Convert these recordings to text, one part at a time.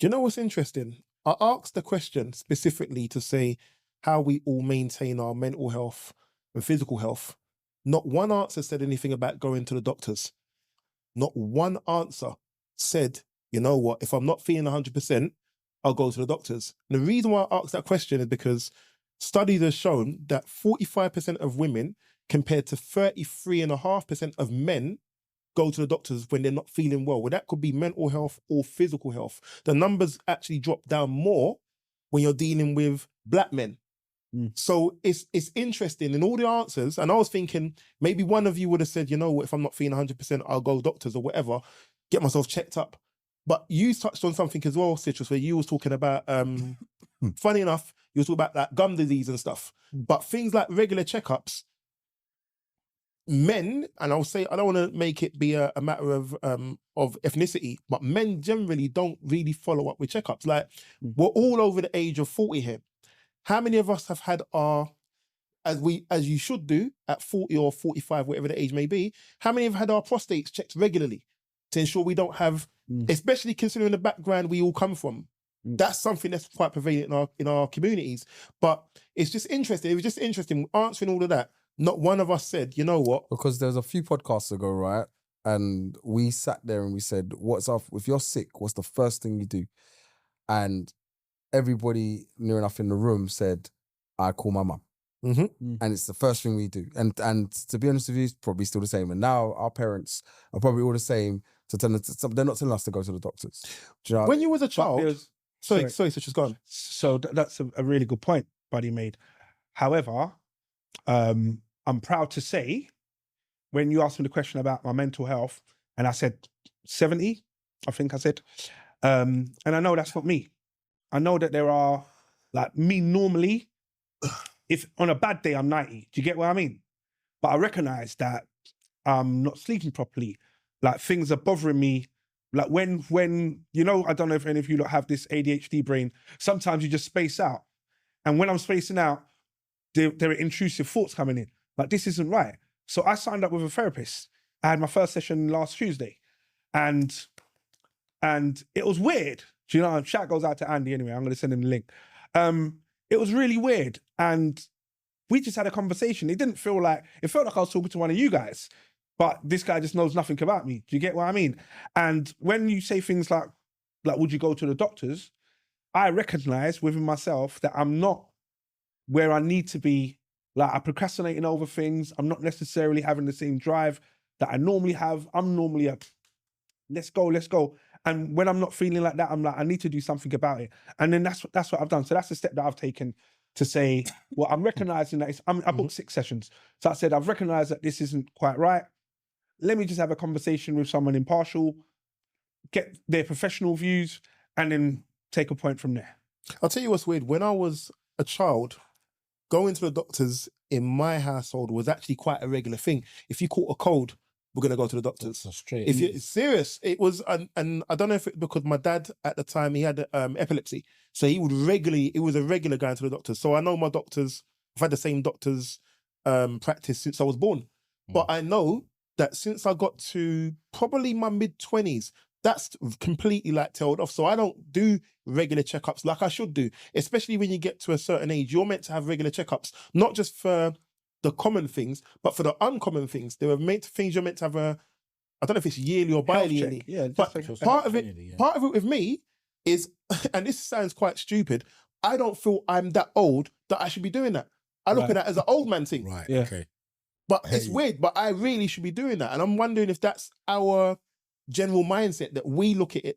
Do you know what's interesting? I asked the question specifically to say how we all maintain our mental health and physical health. Not one answer said anything about going to the doctors. Not one answer said, you know what, if I'm not feeling 100%, I'll go to the doctors. And the reason why I asked that question is because studies have shown that 45% of women compared to 33.5% of men go to the doctors when they're not feeling well. Well, that could be mental health or physical health. The numbers actually drop down more when you're dealing with black men. So it's interesting in all the answers. And I was thinking maybe one of you would have said, you know what, if I'm not feeling 100%, I'll go doctors or whatever, get myself checked up. But you touched on something as well, Citrus, where you was talking about, funny enough, you was talking about like gum disease and stuff. But things like regular checkups, men, and I'll say, I don't want to make it be a matter of ethnicity, but men generally don't really follow up with checkups. Like we're all over the age of 40 here. How many of us have had our, as you should do at 40 or 45, whatever the age may be, how many have had our prostates checked regularly to ensure we don't have, especially considering the background we all come from? That's something that's quite prevalent in our communities. But it's just interesting. It was just interesting answering all of that. Not one of us said, you know what? Because there's a few podcasts ago, right? And we sat there and we said, what's up? If you're sick, what's the first thing you do? And everybody near enough in the room said, I call my mum. And it's the first thing we do. And to be honest with you, it's probably still the same. And now our parents are probably all the same. They're not telling us to go to the doctors. Do you know? When you was a child, sorry, just go on. So that's a really good point Buddy made. However, I'm proud to say, when you asked me the question about my mental health, and I said 70, I think I said, and I know that's not me. I know that there are, like me normally, if on a bad day I'm 90, do you get what I mean? But I recognize that I'm not sleeping properly. Like things are bothering me. Like when you know, I don't know if any of you have this ADHD brain, sometimes you just space out. And when I'm spacing out, there are intrusive thoughts coming in. Like, this isn't right. So I signed up with a therapist. I had my first session last Tuesday. And it was weird. Do you know, shout goes out to Andy anyway. I'm going to send him the link. It was really weird. And we just had a conversation. It felt like I was talking to one of you guys, but this guy just knows nothing about me. Do you get what I mean? And when you say things like, would you go to the doctors? I recognize within myself that I'm not where I need to be. Like, I'm procrastinating over things. I'm not necessarily having the same drive that I normally have. I'm normally a, let's go. And when I'm not feeling like that, I'm like, I need to do something about it. And then that's what I've done. So that's the step that I've taken to say, well, I'm recognizing that I booked 6 sessions. So I said, I've recognized that this isn't quite right. Let me just have a conversation with someone impartial, get their professional views, and then take a point from there. I'll tell you what's weird. When I was a child, going to the doctors in my household was actually quite a regular thing. If you caught a cold, we're going to go to the doctors. That's straight. If you're serious, it was, and I don't know if it, because my dad at the time, he had epilepsy. So he would regularly, it was a regular going to the doctors. So I know my doctors, I've had the same doctor's practice since I was born. But I know that since I got to probably my mid-20s, that's completely like tailed off. So I don't do regular checkups like I should do, especially when you get to a certain age. You're meant to have regular checkups, not just for the common things, but for the uncommon things. There are things you're meant to have I don't know if it's yearly or bi-yearly. Yeah, but part of it with me is, and this sounds quite stupid, I don't feel I'm that old that I should be doing that. I look at that as an old man thing. Right, Yeah. okay. But it's weird, but I really should be doing that. And I'm wondering if that's our general mindset, that we look at it,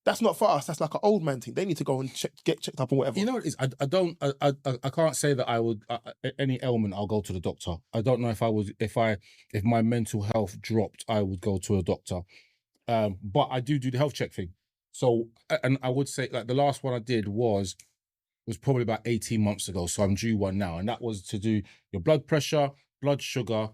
that's not for us, that's like an old man thing. They need to go and get checked up or whatever. You know what it is? I can't say that I would, any ailment, I'll go to the doctor. I don't know if I would, if my mental health dropped, I would go to a doctor. But I do the health check thing. So, and I would say, like, the last one I did was probably about 18 months ago. So I'm due one now. And that was to do your blood pressure, blood sugar,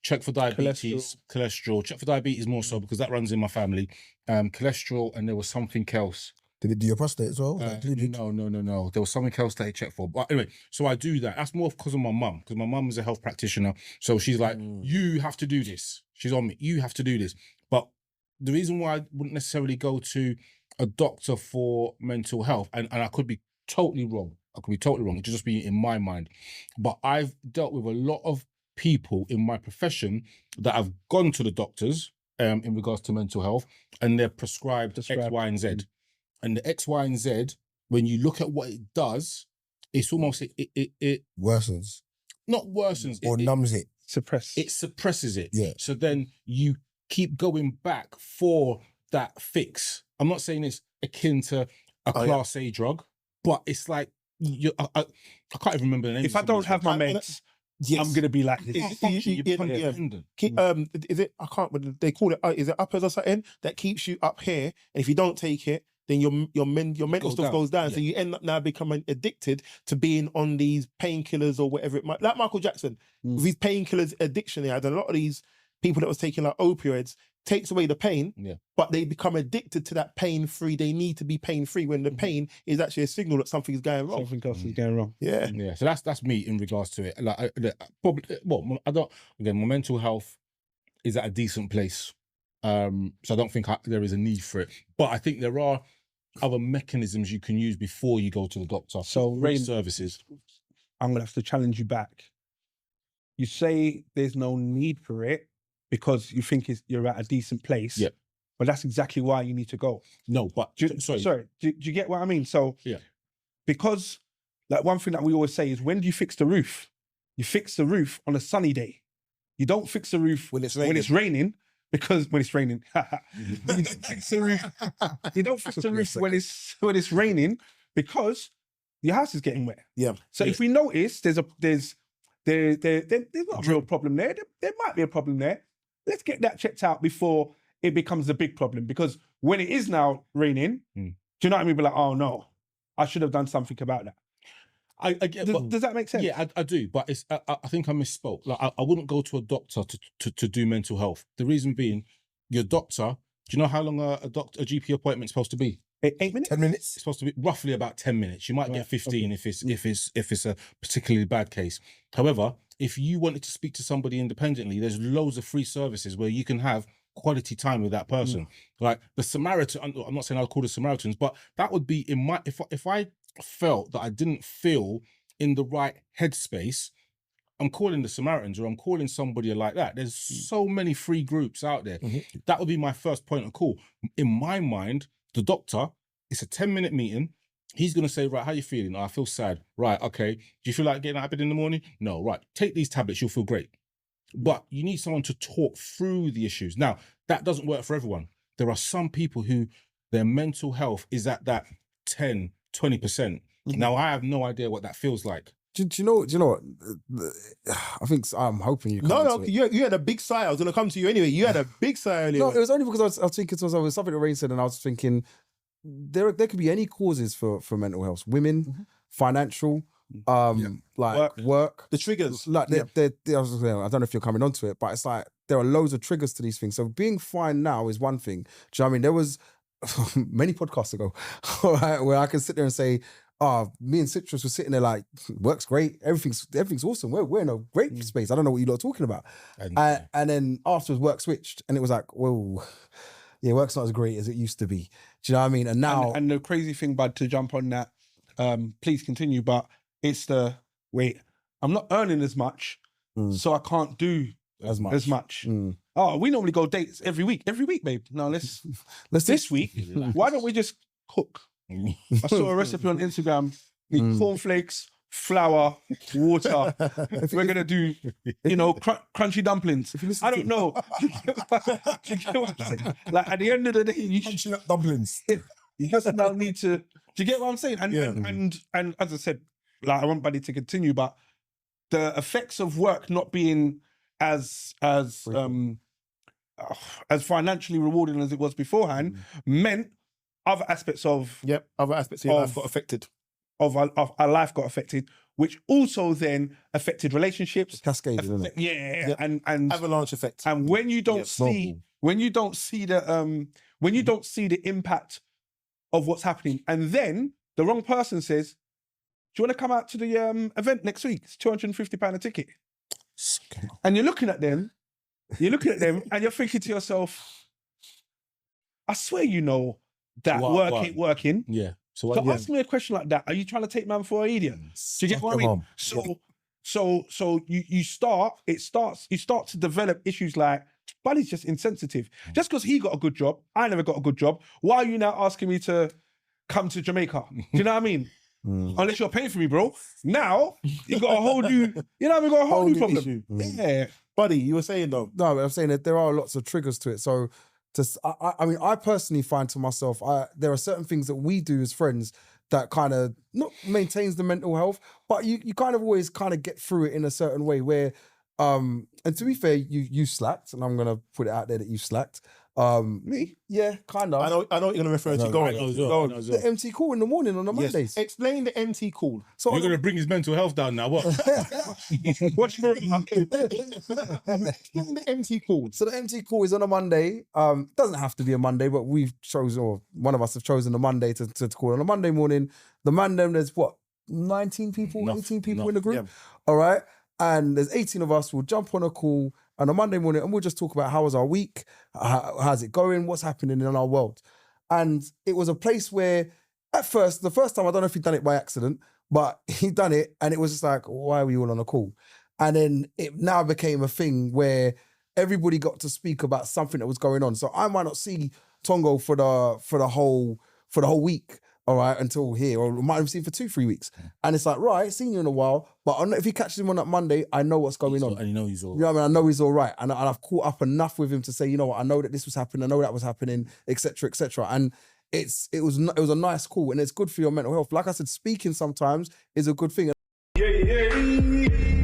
check for diabetes, cholesterol. Check for diabetes more so because that runs in my family. Cholesterol, and there was something else. Did it do your prostate as well? No. There was something else that he checked for. But anyway, so I do that. That's more because of my mum, because my mum is a health practitioner. So she's like, you have to do this. She's on me. You have to do this. But the reason why I wouldn't necessarily go to a doctor for mental health, and I could be totally wrong. It could just be in my mind. But I've dealt with a lot of people in my profession that have gone to the doctors in regards to mental health, and they're prescribed X, Y, and Z. And the X, Y, and Z, when you look at what it does, it's almost it worsens. Not worsens. Or numbs it. It suppresses it. Yeah. So then you keep going back for that fix. I'm not saying it's akin to a Class A drug, but it's like I can't even remember the name. If I don't have my meds, I'm gonna be like this. Is it? I can't. They call it. Is it uppers or something that keeps you up here? And if you don't take it, then your mental stuff goes down. So you end up now becoming addicted to being on these painkillers or whatever it might. Like Michael Jackson with his painkillers addiction, he had a lot of these people that was taking like opioids. Takes away the pain, but they become addicted to that pain-free. They need to be pain-free when the pain is actually a signal that something is going wrong. Something else is going wrong. Yeah. So that's me in regards to it. Like, I don't. Again, my mental health is at a decent place, so I don't think there is a need for it. But I think there are other mechanisms you can use before you go to the doctor. So, Rain, services. I'm gonna have to challenge you back. You say there's no need for it because you think you're at a decent place. Yeah. But that's exactly why you need to go. No, but do you get what I mean? So because like one thing that we always say is, when do you fix the roof? You fix the roof on a sunny day. You don't fix the roof when it's raining, because when it's raining. You don't fix the roof. You don't fix the roof when it's raining, because your house is getting wet. Yeah. So if we notice there's not a real problem there. There might be a problem there. Let's get that checked out before it becomes a big problem. Because when it is now raining, do you know what I mean? Be like, oh no, I should have done something about that. I get, does that make sense? Yeah, I do, but it's I think I misspoke. Like I wouldn't go to a doctor to do mental health. The reason being, your doctor. Do you know how long a GP appointment is supposed to be? 8 minutes? 10 minutes? It's supposed to be roughly about 10 minutes. You might get 15 if it's a particularly bad case. However, if you wanted to speak to somebody independently, there's loads of free services where you can have quality time with that person. Like the Samaritan, I'm not saying I'll call the Samaritans, but that would be in my, if I felt that I didn't feel in the right headspace, I'm calling the Samaritans, or I'm calling somebody like that. There's so many free groups out there. That would be my first point of call. In my mind, the doctor, it's a 10-minute meeting. He's going to say, right, how you feeling? Oh, I feel sad. Right, okay. Do you feel like getting out of bed in the morning? No, right. Take these tablets, you'll feel great. But you need someone to talk through the issues. Now, that doesn't work for everyone. There are some people who their mental health is at that 10, 20%. Now, I have no idea what that feels like. Do you know what? I think I'm hoping you. You had a big sigh. I was going to come to you anyway. You had a big sigh earlier. No, it was only because I was thinking to myself, it was something that Ray said, and I was thinking there could be any causes for mental health. Women, financial, like work. The triggers. Like I don't know if you're coming onto it, but it's like there are loads of triggers to these things. So being fine now is one thing. Do you know what I mean? There was many podcasts ago where I can sit there and say, me and Citrus were sitting there like, work's great, everything's awesome. We're in a great space. I don't know what you lot are talking about. And then afterwards, work switched, and it was like, whoa, yeah, work's not as great as it used to be. Do you know what I mean? And now, and the crazy thing, bud, to jump on that, please continue. But it's wait, I'm not earning as much, so I can't do as much. Oh, we normally go dates every week, babe. No, let's this week. Why don't we just cook? I saw a recipe on Instagram. Need cornflakes, flour, water. We're gonna do, crunchy dumplings. I don't know. Do you get what I'm saying? Like at the end of the day, you Crunching up dumplings. You just now need to. Do you get what I'm saying? And as I said, like I want Buddy to continue, but the effects of work not being as financially rewarding as it was beforehand meant other aspects of your life got affected. Of our life got affected, which also then affected relationships. Cascade, isn't it? Yeah, and avalanche effect. And when you don't see the impact of what's happening, and then the wrong person says, "Do you want to come out to the event next week? It's £250 a ticket." And you're looking at them, and you're thinking to yourself, "I swear, that What- work ain't working. Yeah. So So what? ask me a question like that. Are you trying to take man for an idiot? Do you get what I mean? So you start to develop issues like Buddy's just insensitive. Just because he got a good job, I never got a good job. Why are you now asking me to come to Jamaica? Do you know what I mean? Unless you're paying for me, bro. Now you got a whole new, you know, we got a whole new problem. issue. Yeah. Buddy, you were saying though. No, but I'm saying that there are lots of triggers to it. So, I mean, I personally find to myself, there are certain things that we do as friends that kind of not maintains the mental health, but you kind of always kind of get through it in a certain way where, and to be fair, you slacked, and I'm gonna put it out there that you slacked. Me? Yeah, kind of. I know what you're gonna refer to. Go I know on. as well, Go I on. know as The well. MT call in the morning on the Yes. Mondays. Explain the MT call. So You're gonna bring his mental health down now. What? What's for Explain the MT call. So the MT call is on a Monday. Doesn't have to be a Monday, but we've chosen, or one of us have chosen a Monday to call on a Monday morning. The Mandem, there's what, 19 people, Enough, 18 people enough. in the group. Yeah. All right. And there's 18 of us. We'll jump on a call on a Monday morning and we'll just talk about how was our week, how's it going, what's happening in our world. And it was a place where at first, the first time, I don't know if he'd done it by accident, but he'd done it and it was just like, why are we all on a call? And then it now became a thing where everybody got to speak about something that was going on. So I might not see Tongo for the whole week, all right, until here, or might have seen for 2-3 weeks. And it's like, right, seen you in a while, but if he catches him on that Monday, I know what's going on. And you know he's all You know what I mean? I know he's all right. And I've caught up enough with him to say, you know what, I know that this was happening, I know that was happening, etc., etc. And it was a nice call, and it's good for your mental health. Like I said, speaking sometimes is a good thing. Yeah.